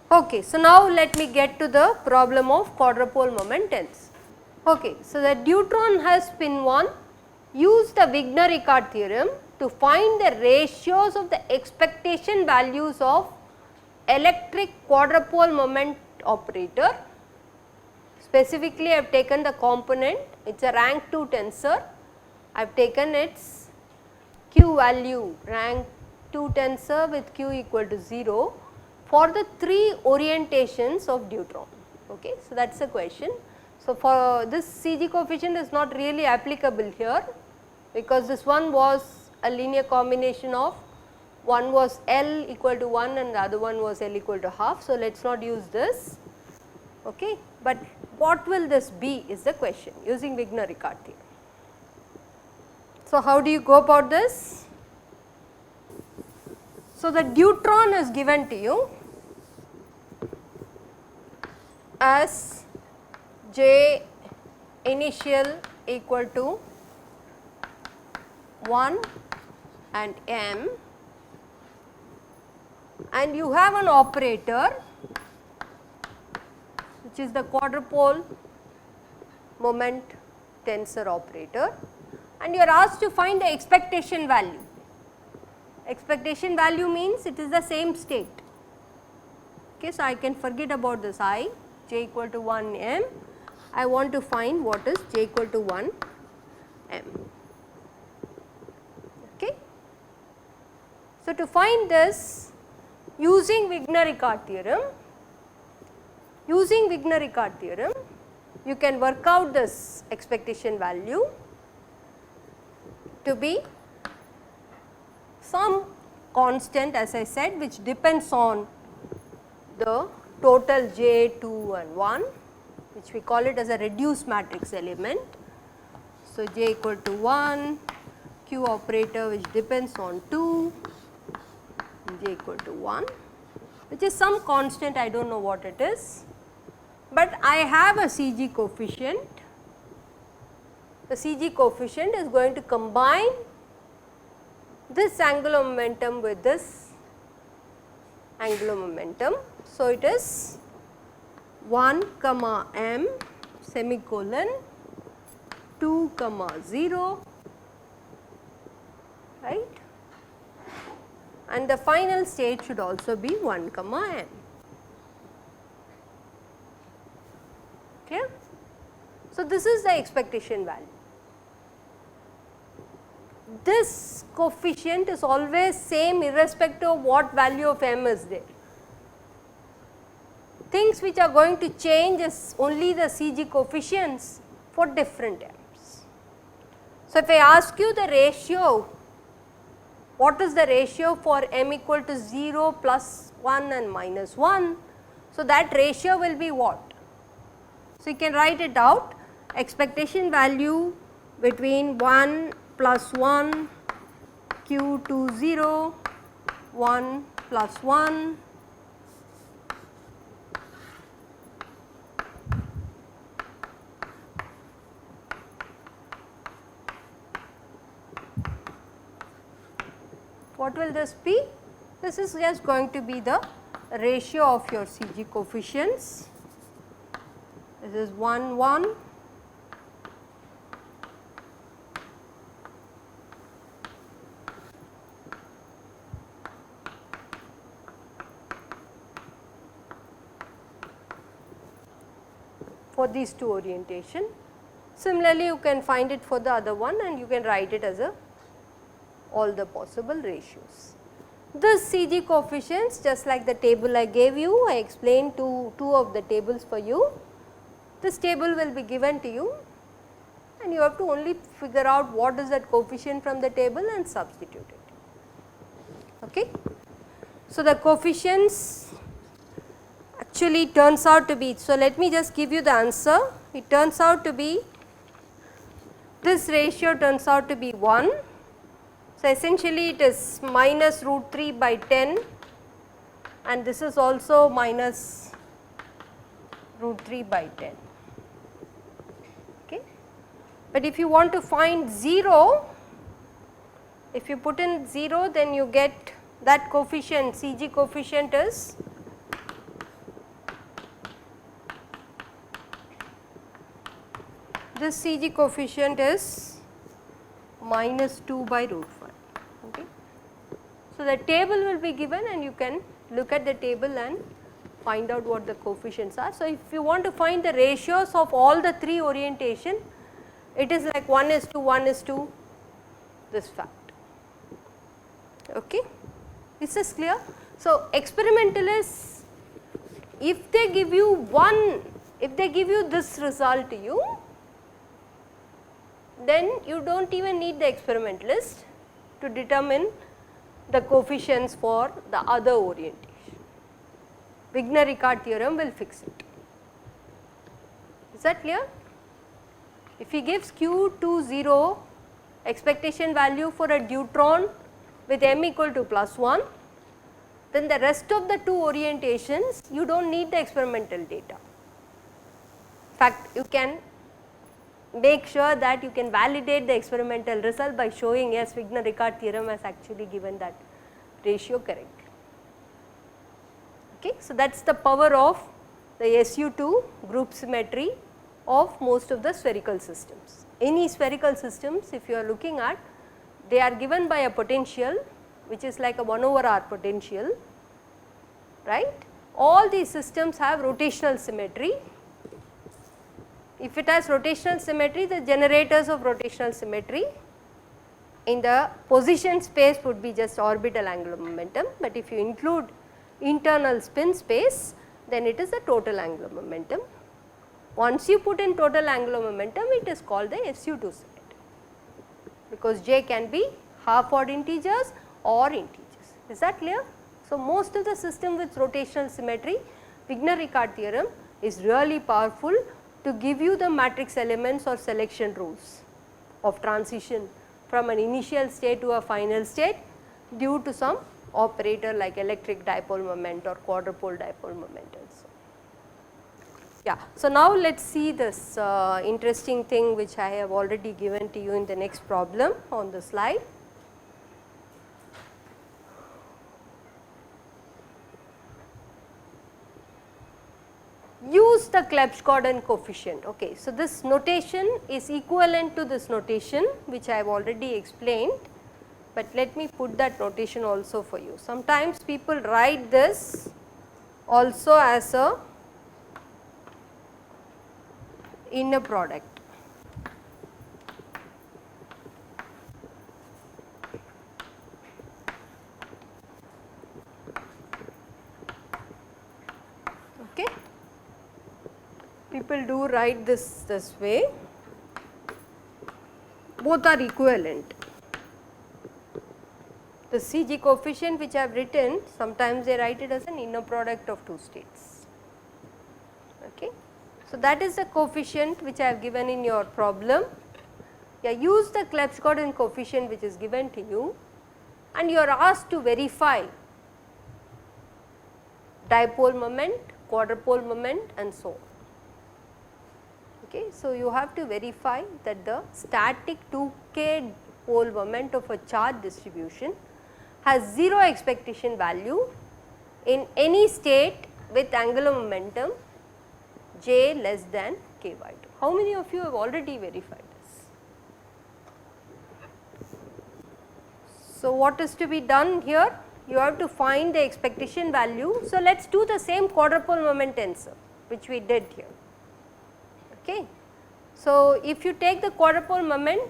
Okay, so now let me get to the problem of quadrupole moment tensor. Okay, so the deuteron has spin 1, use the Wigner-Ricard theorem to find the ratios of the expectation values of electric quadrupole moment operator. Specifically, I have taken the component, it is a rank 2 tensor, I have taken its q value rank 2 tensor with q equal to 0 for the 3 orientations of deuteron. Okay. So, that is the question. So, for this CG coefficient is not really applicable here, because this one was a linear combination of one was L equal to 1 and the other one was L equal to half. So, let us not use this, okay. But what will this be is the question using Wigner-Ricard theorem. So, how do you go about this? So, the deuteron is given to you as J initial equal to 1 and m, and you have an operator which is the quadrupole moment tensor operator, and you are asked to find the expectation value. Expectation value means it is the same state. Okay, so, I can forget about this I, j equal to 1 m, I want to find what is j equal to 1 m. Okay. So, to find this using Wigner-Ricard theorem, you can work out this expectation value to be some constant, as I said, which depends on the total j, 2 and 1, which we call it as a reduced matrix element. So, j equal to 1, q operator which depends on 2, j equal to 1, which is some constant, I do not know what it is, but I have a CG coefficient. The CG coefficient is going to combine this angular momentum with this angular momentum. So, it is 1 comma m semicolon 2 comma 0, right, and the final state should also be 1 comma m. Clear? So, this is the expectation value. This coefficient is always same irrespective of what value of m is there. Things which are going to change is only the CG coefficients for different m's. So, if I ask you the ratio, what is the ratio for m equal to 0, plus 1 and minus 1? So, that ratio will be what? So, you can write it out, expectation value between 1 plus 1 q to 0, 1 plus 1 what will this be? This is just going to be the ratio of your CG coefficients. This is 1 1 for these two orientation. Similarly, you can find it for the other one and you can write it as a all the possible ratios. This CG coefficients, just like the table I gave you, I explained two of the tables for you. This table will be given to you and you have to only figure out what is that coefficient from the table and substitute it. Okay. So, the coefficients actually turns out to be, so let me just give you the answer. It turns out to be, this ratio turns out to be 1. So, essentially it is minus root 3 by 10 and this is also minus root 3 by 10. Okay. But if you want to find 0, if you put in 0, then you get that coefficient, CG coefficient is this CG coefficient is minus 2 by root 5. Okay. So, the table will be given and you can look at the table and find out what the coefficients are. So, if you want to find the ratios of all the 3 orientation, it is like 1:1:2 this fact. Okay. Is this clear? So, experimentalists, if they give you this result to you, then you do not even need the experimentalist to determine the coefficients for the other orientation. Wigner-Ricard theorem will fix it. Is that clear? If he gives Q20 expectation value for a deuteron with m equal to +1, then the rest of the 2 orientations you do not need the experimental data. In fact, you can make sure that you can validate the experimental result by showing yes, Wigner-Ricard theorem has actually given that ratio correct. Okay. So, that is the power of the SU2 group symmetry of most of the spherical systems. Any spherical systems, if you are looking at, they are given by a potential which is like a 1/r potential, right. All these systems have rotational symmetry. If it has rotational symmetry, the generators of rotational symmetry in the position space would be just orbital angular momentum, but if you include internal spin space, then it is a total angular momentum. Once you put in total angular momentum, it is called the SU2 symmetry, because J can be half odd integers or integers. Is that clear? So, most of the system with rotational symmetry, Wigner-Ricard theorem is really powerful to give you the matrix elements or selection rules of transition from an initial state to a final state due to some operator like electric dipole moment or quadrupole dipole moment and so on. Yeah. So, now let us see this interesting thing which I have already given to you in the next problem on the slide. Use the Klebsch-Gordon coefficient. Okay. So, this notation is equivalent to this notation which I have already explained, but let me put that notation also for you. Sometimes people write this also as a inner product. Okay. People do write this way, both are equivalent. The CG coefficient which I have written, sometimes they write it as an inner product of 2 states. Okay. So, that is the coefficient which I have given in your problem. Yeah, use the Klebsch-Gordon coefficient which is given to you and you are asked to verify dipole moment, quadrupole moment and so on. Okay. So, you have to verify that the static 2k pole moment of a charge distribution has 0 expectation value in any state with angular momentum j less than k by 2. How many of you have already verified this? So, what is to be done here? You have to find the expectation value. So, let us do the same quadrupole moment tensor which we did here. Okay. So, if you take the quadrupole moment,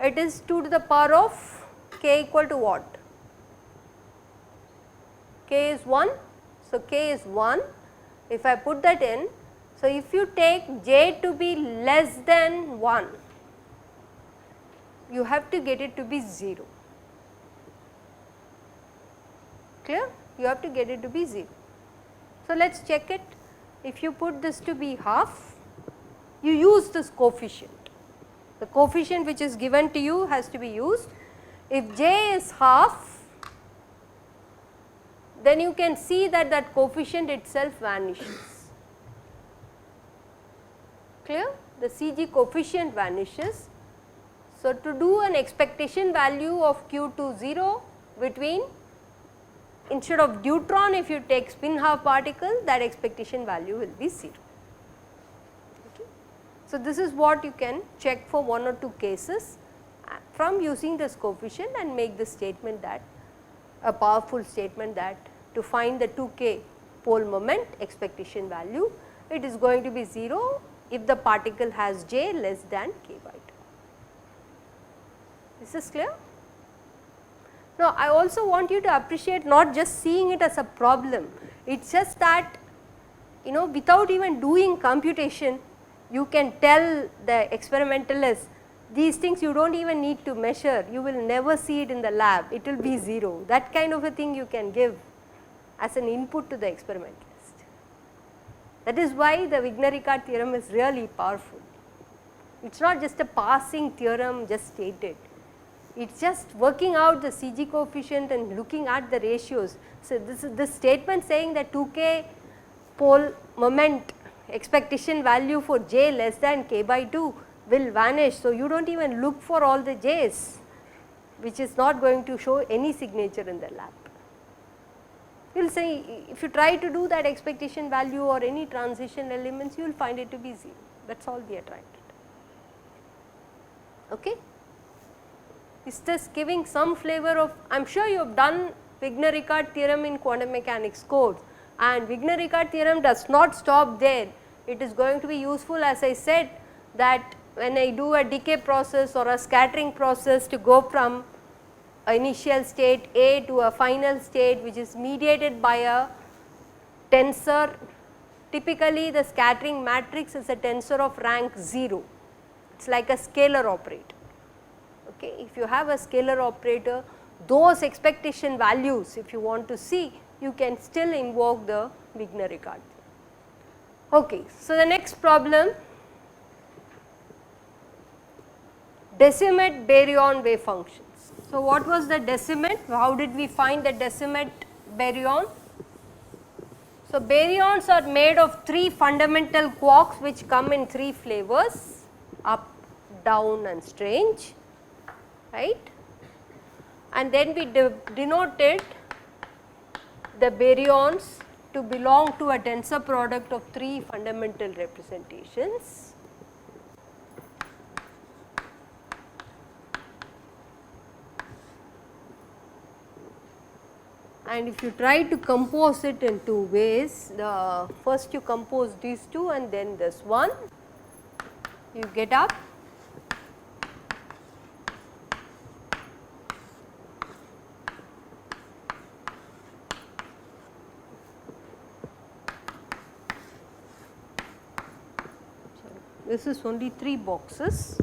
it is 2 to the power of k equal to what? K is 1. So, k is 1. If I put that in, so if you take j to be less than 1, you have to get it to be 0. Clear? You have to get it to be 0. So, let us check it. If you put this to be half, you use this coefficient. The coefficient which is given to you has to be used. If j is half, then you can see that that coefficient itself vanishes. Clear? The CG coefficient vanishes. So, to do an expectation value of Q20 between, instead of deuteron, if you take spin half particle, that expectation value will be 0. Okay. So, this is what you can check for one or two cases from using this coefficient and make the statement that a powerful statement that to find the 2k pole moment expectation value, it is going to be 0 if the particle has j less than k by 2. Is this clear? Now, I also want you to appreciate not just seeing it as a problem, it is just that without even doing computation, you can tell the experimentalists these things you do not even need to measure, you will never see it in the lab, it will be 0. That kind of a thing you can give as an input to the experimentalist. That is why the Wigner-Ricard theorem is really powerful. It is not just a passing theorem just stated, it is just working out the CG coefficient and looking at the ratios. So, this statement saying that 2k pole moment expectation value for j less than k by 2 will vanish. So, you do not even look for all the j's, which is not going to show any signature in the lab. You will say if you try to do that expectation value or any transition elements, you will find it to be 0. That is all we are trying to do. Okay? Is this giving some flavor of, I am sure you have done Wigner-Ricard theorem in quantum mechanics course, and Wigner-Ricard theorem does not stop there. It is going to be useful, as I said, that when I do a decay process or a scattering process to go from initial state A to a final state which is mediated by a tensor. Typically the scattering matrix is a tensor of rank 0, it is like a scalar operator. Okay. If you have a scalar operator, those expectation values if you want to see, you can still invoke the Wigner-Ricard. Okay. So, the next problem, decimate baryon wave functions. So, what was the decimate? How did we find the decimate baryon? So, baryons are made of 3 fundamental quarks which come in 3 flavors, up, down and strange, right. And then we denoted the baryons to belong to a tensor product of 3 fundamental representations. And if you try to compose it in 2 ways, first you compose these 2 and then this one, you get up this is only 3 boxes.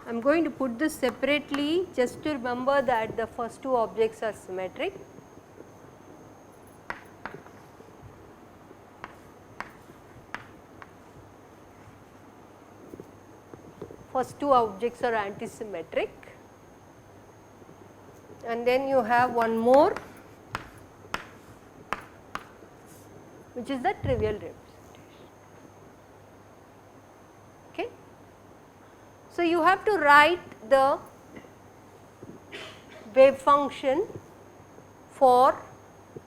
I am going to put this separately just to remember that the first 2 objects are symmetric. First 2 objects are antisymmetric, and then you have one more which is the trivial representation. Okay. So, you have to write the wave function for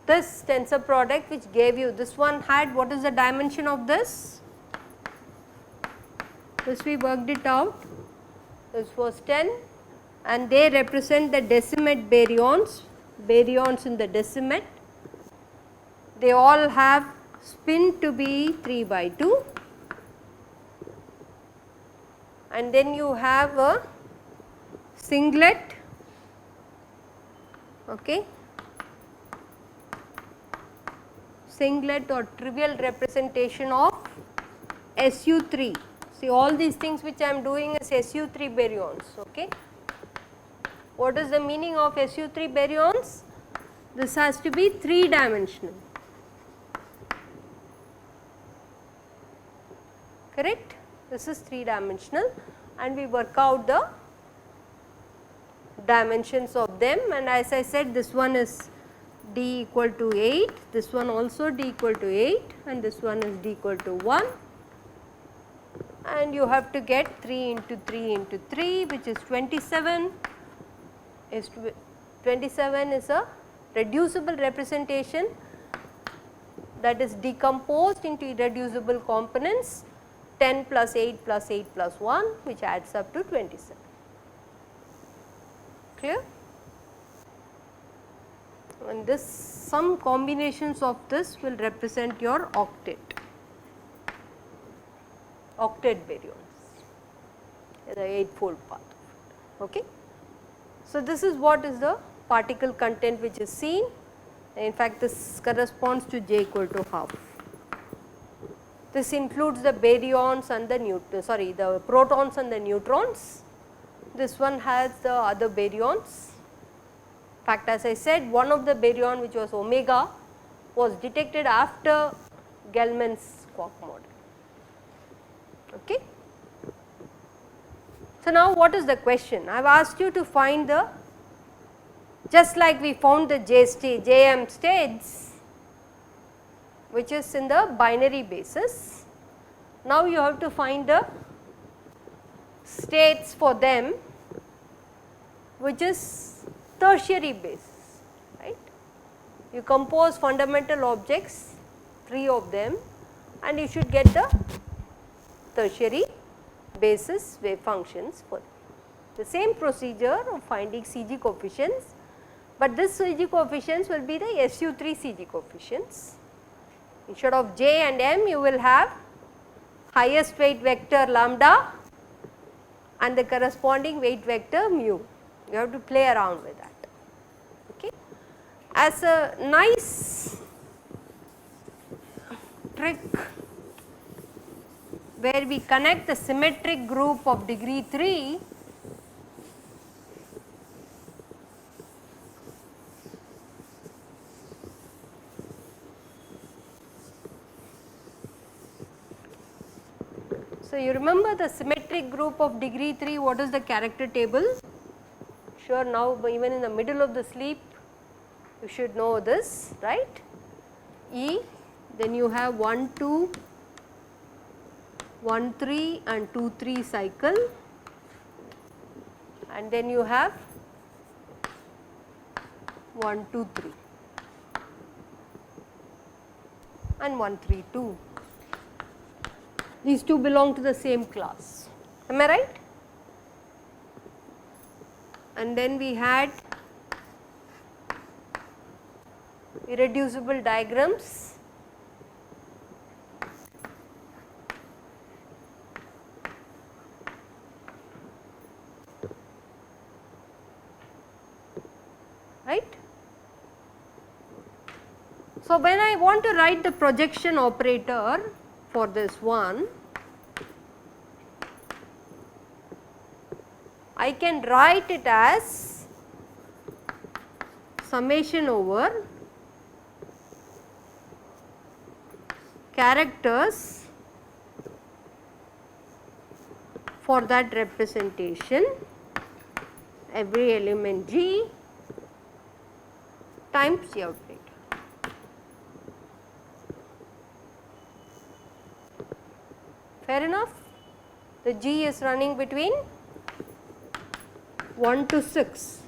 this tensor product which gave you, this one had, what is the dimension of this? This we worked it out, this was 10 and they represent the decimate baryons, baryons in the decimate. They all have spin to be 3 by 2. And then you have a singlet, okay, singlet or trivial representation of SU3. See, all these things which I am doing is SU3 baryons. Okay. What is the meaning of SU3 baryons? This has to be 3 dimensional, correct? This is 3 dimensional and we work out the dimensions of them, and as I said, this one is d equal to 8, this one also d equal to 8 and this one is d equal to 1, and you have to get 3 into 3 into 3 which is 27, is 27 is a reducible representation that is decomposed into irreducible components 10 plus 8 plus 8 plus 1 which adds up to 27. Clear? And this some combinations of this will represent your octet baryons, the 8-fold path. Okay. So, this is what is the particle content which is seen. In fact, this corresponds to J equal to half. This includes the baryons and the protons and the neutrons. This one has the other baryons. In fact, as I said, one of the baryon which was omega was detected after Gell-Mann's quark model. Okay. So, now what is the question? I have asked you to find the, just like we found the Jm states which is in the binary basis. Now, you have to find the states for them which is tertiary basis, right. You compose fundamental objects, 3 of them, and you should get the tertiary basis wave functions for the same procedure of finding CG coefficients, but this CG coefficients will be the SU3 CG coefficients. Instead of J and M, you will have highest weight vector lambda and the corresponding weight vector mu. You have to play around with that. Okay. As a nice trick where we connect the symmetric group of degree 3 So, you remember the symmetric group of degree 3, what is the character table? Sure, now even in the middle of the sleep you should know this, right. E, then you have 1 2 1 3 and 2 3 cycle, and then you have 1 2 3 and 1 3 2. These two belong to the same class, am I right? And then we had irreducible diagrams, right. So, when I want to write the projection operator for this one, I can write it as summation over characters for that representation, every element G times G operator. Fair enough? The G is running between 1 to 6.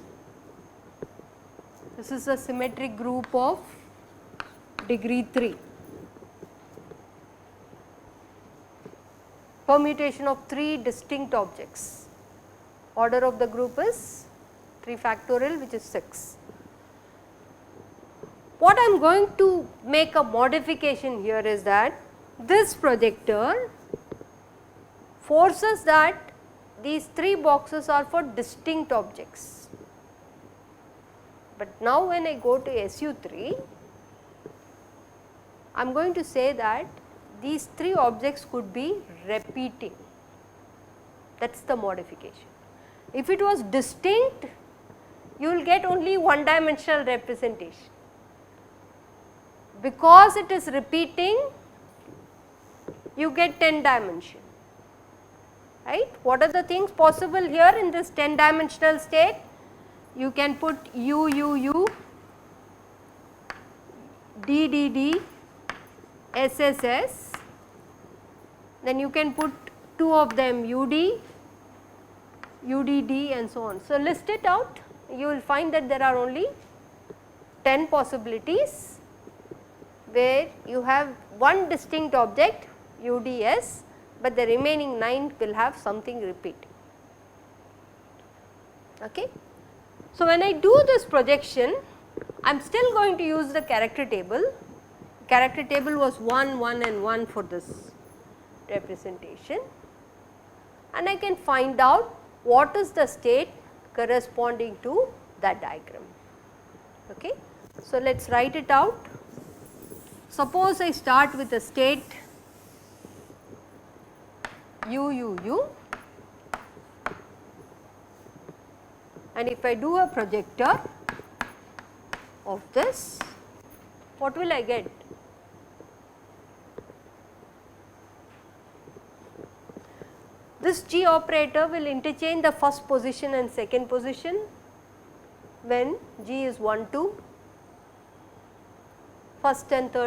This is a symmetric group of degree 3. Permutation of 3 distinct objects. Order of the group is 3 factorial, which is 6. What I am going to make a modification here is that this projector forces that these 3 boxes are for distinct objects. But now when I go to SU3, I am going to say that these 3 objects could be repeating, that is the modification. If it was distinct, you will get only one dimensional representation. Because it is repeating, you get 10 dimension. Right? What are the things possible here in this 10 dimensional state? You can put U, U, U, D, D, D, S, S, S, then you can put 2 of them UD, UDD and so on. So, list it out. you will find that there are only 10 possibilities where you have one distinct object UDS, but the remaining 9 will have something repeat. Okay. So, when I do this projection, I am still going to use the character table. Character table was 1, 1 and 1 for this representation, and I can find out what is the state corresponding to that diagram. Okay. So, let us write it out. Suppose I start with a state u, and if I do a projector of this, what will I get? This G operator will interchange the first position and second position when G is 1, 2, first and third